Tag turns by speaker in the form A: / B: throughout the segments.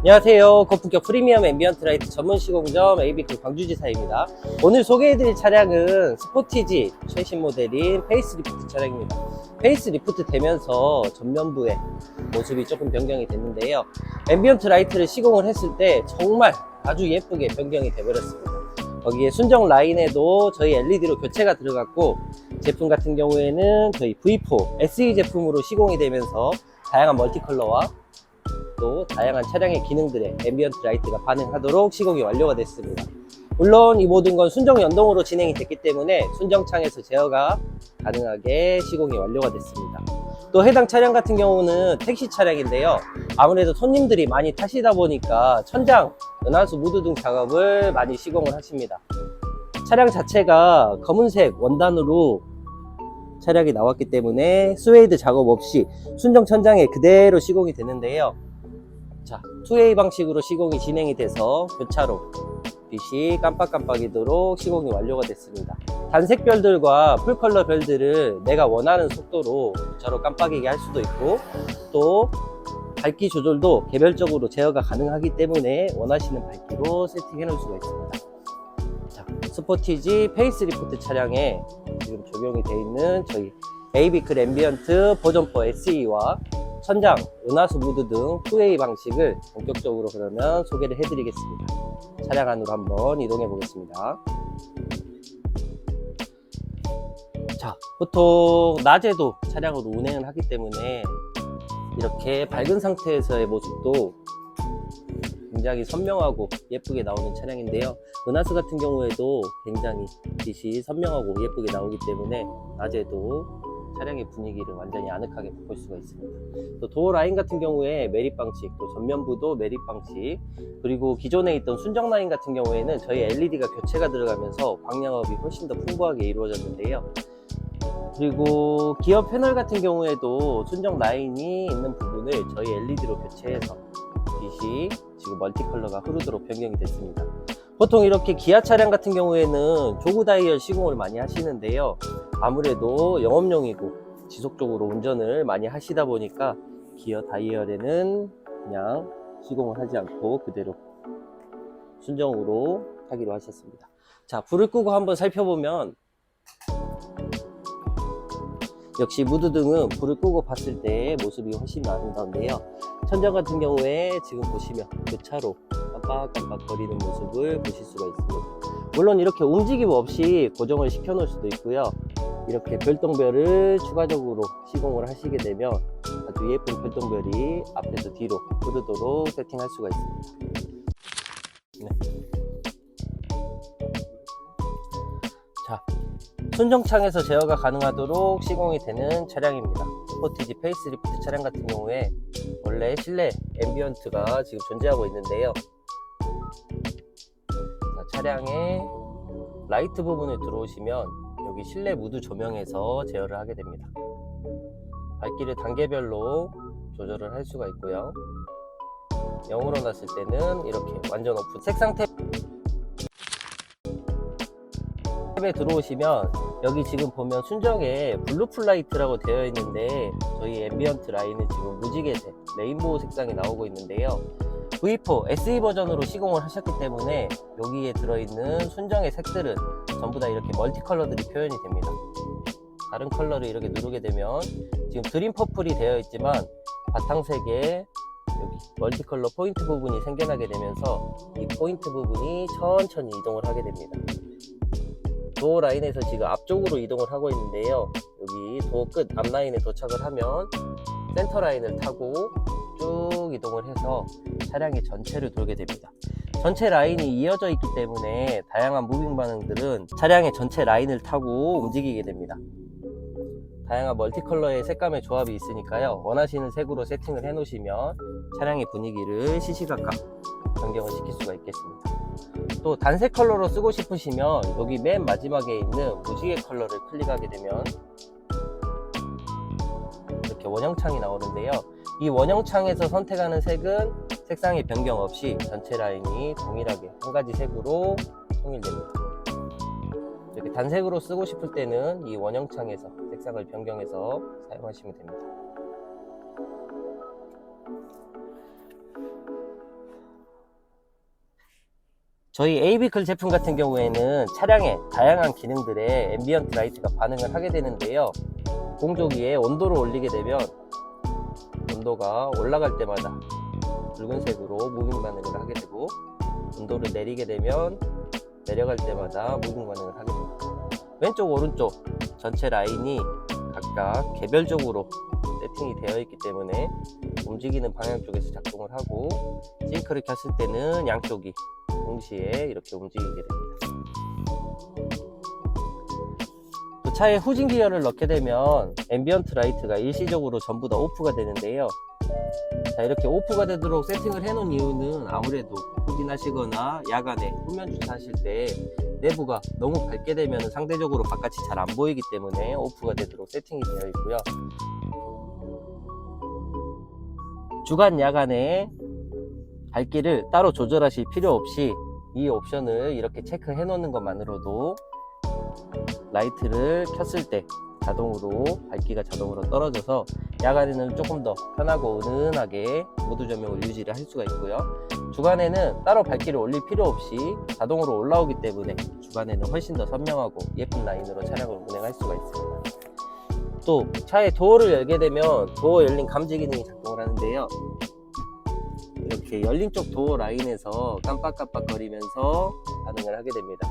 A: 안녕하세요. 고품격 프리미엄 앰비언트 라이트 전문 시공점 에이비클 광주지사입니다. 오늘 소개해드릴 차량은 스포티지 최신 모델인 페이스리프트 차량입니다. 페이스리프트 되면서 전면부의 모습이 조금 변경이 됐는데요. 앰비언트 라이트를 시공을 했을 때 정말 아주 예쁘게 변경이 되어버렸습니다. 거기에 순정 라인에도 저희 LED로 교체가 들어갔고, 제품 같은 경우에는 저희 V4 SE 제품으로 시공이 되면서 다양한 멀티컬러와 또 다양한 차량의 기능들에 앰비언트 라이트가 반응하도록 시공이 완료가 됐습니다. 물론 이 모든 건 순정 연동으로 진행이 됐기 때문에 순정창에서 제어가 가능하게 시공이 완료가 됐습니다. 또 해당 차량 같은 경우는 택시 차량인데요, 아무래도 손님들이 많이 타시다 보니까 천장, 은하수 무드등 작업을 많이 시공을 하십니다. 차량 자체가 검은색 원단으로 차량이 나왔기 때문에 스웨이드 작업 없이 순정 천장에 그대로 시공이 되는데요. 자, 2A 방식으로 시공이 진행이 돼서 교차로 빛이 깜빡깜빡이도록 시공이 완료가 됐습니다. 단색 별들과 풀컬러 별들을 내가 원하는 속도로 교차로 깜빡이게 할 수도 있고, 또 밝기 조절도 개별적으로 제어가 가능하기 때문에 원하시는 밝기로 세팅해 놓을 수가 있습니다. 자, 스포티지 페이스리프트 차량에 지금 적용이 되어 있는 저희 에이비클 앰비언트 버전4 SE와 천장, 은하수 무드 등 2A 방식을 본격적으로 그러면 소개를 해드리겠습니다. 차량 안으로 한번 이동해 보겠습니다. 자, 보통 낮에도 차량으로 운행을 하기 때문에 이렇게 밝은 상태에서의 모습도 굉장히 선명하고 예쁘게 나오는 차량인데요. 은하수 같은 경우에도 굉장히 빛이 선명하고 예쁘게 나오기 때문에 낮에도 차량의 분위기를 완전히 아늑하게 바꿀 수가 있습니다. 또 도어 라인 같은 경우에 매립 방식, 또 전면부도 매립 방식, 그리고 기존에 있던 순정 라인 같은 경우에는 저희 LED가 교체가 들어가면서 광량업이 훨씬 더 풍부하게 이루어졌는데요. 그리고 기어 패널 같은 경우에도 순정 라인이 있는 부분을 저희 LED로 교체해서 빛이 지금 멀티컬러가 흐르도록 변경이 됐습니다. 보통 이렇게 기아 차량 같은 경우에는 조그 다이얼 시공을 많이 하시는데요, 아무래도 영업용이고 지속적으로 운전을 많이 하시다 보니까 기어 다이얼에는 그냥 시공을 하지 않고 그대로 순정으로 하기로 하셨습니다. 자, 불을 끄고 한번 살펴보면 역시 무드등은 불을 끄고 봤을 때 모습이 훨씬 아름다운데요, 천장 같은 경우에 지금 보시면 교차로 깜빡깜빡 거리는 모습을 보실 수가 있습니다. 물론 이렇게 움직임 없이 고정을 시켜 놓을 수도 있고요, 이렇게 별똥별을 추가적으로 시공을 하시게 되면 아주 예쁜 별똥별이 앞에서 뒤로 흐르도록 세팅할 수가 있습니다. 네. 자, 순정창에서 제어가 가능하도록 시공이 되는 차량입니다. 스포티지 페이스리프트 차량 같은 경우에 원래 실내 앰비언트가 지금 존재하고 있는데요. 자, 차량의 라이트 부분을 들어오시면 여기 실내 무드 조명에서 제어를 하게 됩니다. 밝기를 단계별로 조절을 할 수가 있고요. 0으로 놨을 때는 이렇게 완전 오픈. 색상 탭에 들어오시면 여기 지금 보면 순정에 블루풀 라이트라고 되어 있는데 저희 앰비언트 라인은 지금 무지개색 레인보우 색상이 나오고 있는데요, V4 SE 버전으로 시공을 하셨기 때문에 여기에 들어있는 순정의 색들은 전부 다 이렇게 멀티 컬러들이 표현이 됩니다. 다른 컬러를 이렇게 누르게 되면 지금 드림 퍼플이 되어 있지만 바탕색에 여기 멀티 컬러 포인트 부분이 생겨나게 되면서 이 포인트 부분이 천천히 이동을 하게 됩니다. 도어 라인에서 지금 앞쪽으로 이동을 하고 있는데요, 여기 도어 끝 앞라인에 도착을 하면 센터 라인을 타고 쭉 이동을 해서 차량의 전체를 돌게 됩니다. 전체 라인이 이어져 있기 때문에 다양한 무빙 반응들은 차량의 전체 라인을 타고 움직이게 됩니다. 다양한 멀티컬러의 색감의 조합이 있으니까요, 원하시는 색으로 세팅을 해 놓으시면 차량의 분위기를 시시각각 변경을 시킬 수가 있겠습니다. 또 단색 컬러로 쓰고 싶으시면 여기 맨 마지막에 있는 무지개 컬러를 클릭하게 되면 이렇게 원형창이 나오는데요, 이 원형창에서 선택하는 색은 색상의 변경 없이 전체 라인이 동일하게 한 가지 색으로 통일됩니다. 이렇게 단색으로 쓰고 싶을 때는 이 원형창에서 색상을 변경해서 사용하시면 됩니다. 저희 에이비클 제품 같은 경우에는 차량의 다양한 기능들에 앰비언트 라이트가 반응을 하게 되는데요. 공조기에 온도를 올리게 되면 온도가 올라갈 때마다 붉은색으로 무빙 반응을 하게 되고, 온도를 내리게 되면 내려갈 때마다 무빙 반응을 하게 됩니다. 왼쪽 오른쪽 전체 라인이 각각 개별적으로 세팅이 되어 있기 때문에 움직이는 방향 쪽에서 작동을 하고, 싱크를 켰을 때는 양쪽이 동시에 이렇게 움직이게 됩니다. 또 차에 후진 기어를 넣게 되면 앰비언트 라이트가 일시적으로 전부 다 오프가 되는데요. 자, 이렇게 오프가 되도록 세팅을 해 놓은 이유는 아무래도 후진하시거나 야간에 후면 주차하실 때 내부가 너무 밝게 되면 상대적으로 바깥이 잘 안 보이기 때문에 오프가 되도록 세팅이 되어 있고요. 주간 야간에 밝기를 따로 조절하실 필요 없이 이 옵션을 이렇게 체크해 놓는 것만으로도 라이트를 켰을 때 자동으로 밝기가 자동으로 떨어져서 야간에는 조금 더 편하고 은은하게 모드 조명을 유지를 할 수가 있고요. 주간에는 따로 밝기를 올릴 필요 없이 자동으로 올라오기 때문에 주간에는 훨씬 더 선명하고 예쁜 라인으로 차량을 운행할 수가 있습니다. 또 차의 도어를 열게 되면 도어 열림 감지 기능이 작동을 하는데요. 이렇게 열린 쪽 도어 라인에서 깜빡깜빡거리면서 반응을 하게 됩니다.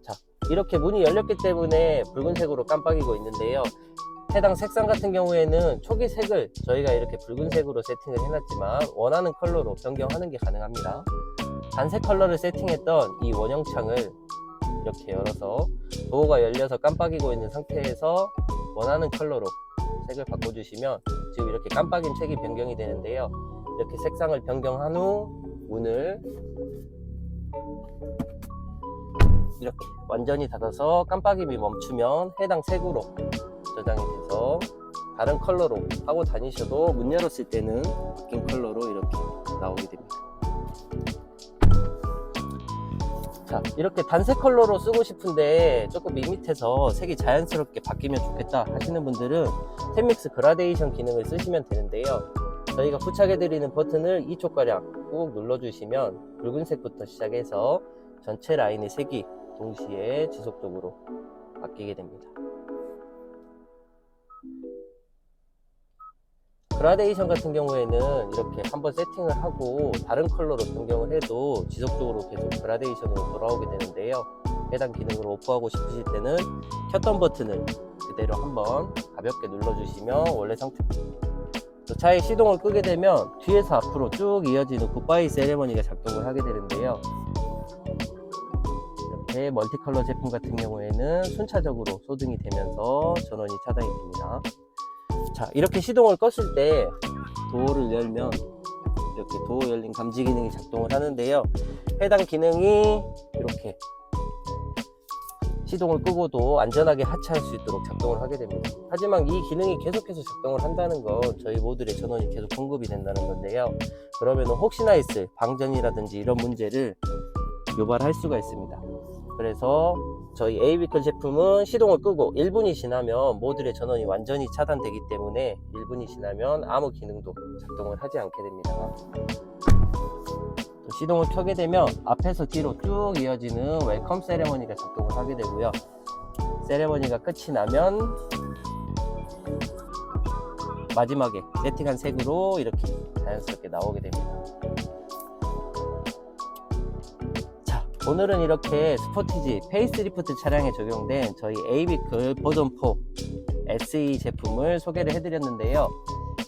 A: 자, 이렇게 문이 열렸기 때문에 붉은색으로 깜빡이고 있는데요. 해당 색상 같은 경우에는 초기 색을 저희가 이렇게 붉은색으로 세팅을 해놨지만 원하는 컬러로 변경하는 게 가능합니다. 단색 컬러를 세팅했던 이 원형창을 이렇게 열어서 도어가 열려서 깜빡이고 있는 상태에서 원하는 컬러로 색을 바꿔주시면 지금 이렇게 깜빡인 색이 변경이 되는데요. 이렇게 색상을 변경한 후 문을 이렇게 완전히 닫아서 깜빡임이 멈추면 해당 색으로 저장이 돼서 다른 컬러로 하고 다니셔도 문 열었을 때는 바뀐 컬러로 이렇게 나오게 됩니다. 자, 이렇게 단색 컬러로 쓰고 싶은데 조금 밋밋해서 색이 자연스럽게 바뀌면 좋겠다 하시는 분들은 텐믹스 그라데이션 기능을 쓰시면 되는데요. 저희가 부착해 드리는 버튼을 2초가량 꾹 눌러주시면 붉은색부터 시작해서 전체 라인의 색이 동시에 지속적으로 바뀌게 됩니다. 그라데이션 같은 경우에는 이렇게 한번 세팅을 하고 다른 컬러로 변경을 해도 지속적으로 계속 그라데이션으로 돌아오게 되는데요. 해당 기능을 오프하고 싶으실 때는 켰던 버튼을 그대로 한번 가볍게 눌러주시면 원래 상태. 또 차의 시동을 끄게 되면 뒤에서 앞으로 쭉 이어지는 굿바이 세레머니가 작동을 하게 되는데요. 이렇게 멀티컬러 제품 같은 경우에는 순차적으로 소등이 되면서 전원이 차단이 됩니다. 자, 이렇게 시동을 껐을 때 도어를 열면 이렇게 도어 열림 감지 기능이 작동을 하는데요. 해당 기능이 이렇게 시동을 끄고도 안전하게 하차할 수 있도록 작동을 하게 됩니다. 하지만 이 기능이 계속해서 작동을 한다는 건 저희 모듈에 전원이 계속 공급이 된다는 건데요. 그러면 혹시나 있을 방전이라든지 이런 문제를 유발할 수가 있습니다. 그래서 저희 에이비클 제품은 시동을 끄고 1분이 지나면 모듈의 전원이 완전히 차단되기 때문에 1분이 지나면 아무 기능도 작동을 하지 않게 됩니다. 시동을 켜게 되면 앞에서 뒤로 쭉 이어지는 웰컴 세레머니가 작동을 하게 되고요. 세레머니가 끝이 나면 마지막에 세팅한 색으로 이렇게 자연스럽게 나오게 됩니다. 자, 오늘은 이렇게 스포티지 페이스리프트 차량에 적용된 저희 에이비클 버전 4 SE 제품을 소개를 해드렸는데요.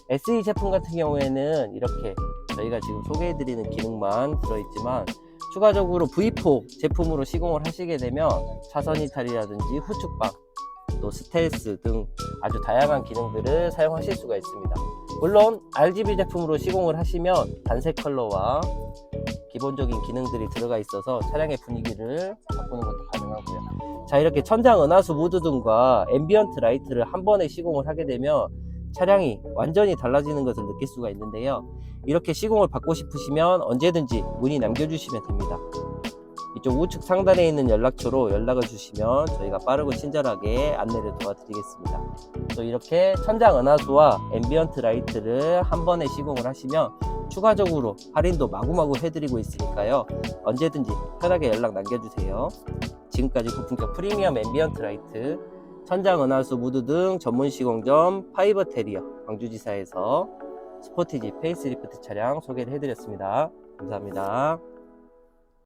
A: SE 제품 같은 경우에는 이렇게 저희가 지금 소개해드리는 기능만 들어있지만 추가적으로 V4 제품으로 시공을 하시게 되면 차선 이탈이라든지 후측방, 또 스텔스 등 아주 다양한 기능들을 사용하실 수가 있습니다. 물론 RGB 제품으로 시공을 하시면 단색 컬러와 기본적인 기능들이 들어가 있어서 차량의 분위기를 바꾸는 것도 가능하고요. 자, 이렇게 천장 은하수 무드 등과 앰비언트 라이트를 한 번에 시공을 하게 되면 차량이 완전히 달라지는 것을 느낄 수가 있는데요. 이렇게 시공을 받고 싶으시면 언제든지 문의 남겨주시면 됩니다. 이쪽 우측 상단에 있는 연락처로 연락을 주시면 저희가 빠르고 친절하게 안내를 도와드리겠습니다. 또 이렇게 천장 은하수와 앰비언트 라이트를 한 번에 시공을 하시면 추가적으로 할인도 마구마구 해드리고 있으니까요. 언제든지 편하게 연락 남겨주세요. 지금까지 고품격 프리미엄 앰비언트 라이트, 천장 은하수 무드 등 전문 시공점 파이버 테리어 광주지사에서 스포티지 페이스리프트 차량 소개를 해드렸습니다. 감사합니다.